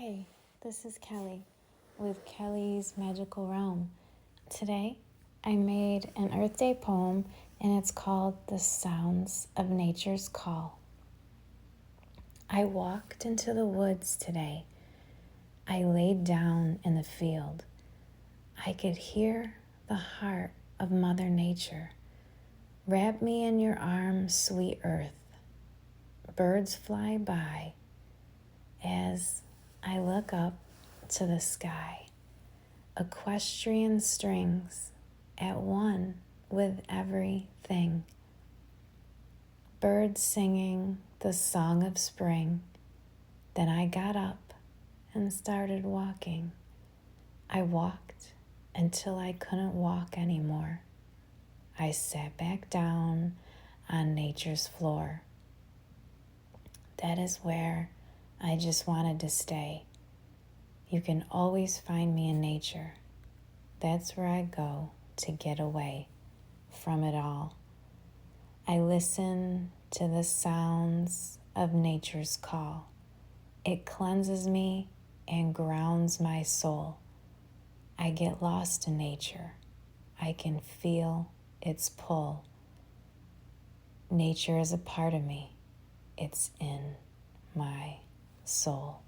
Hey, this is Kelly with Kelly's Magical Realm. Today, I made an Earth Day poem and it's called The Sounds of Nature's Call. I walked into the woods today. I laid down in the field. I could hear the heart of Mother Nature. Wrap me in your arms, sweet earth. Birds fly by as I look up to the sky. Equestrian strings at one with everything. Birds singing the song of spring. Then I got up and started walking. I walked until I couldn't walk anymore. I sat back down on nature's floor. That is where I just wanted to stay. You can always find me in nature. That's where I go to get away from it all. I listen to the sounds of nature's call. It cleanses me and grounds my soul. I get lost in nature. I can feel its pull. Nature is a part of me. It's in my soul.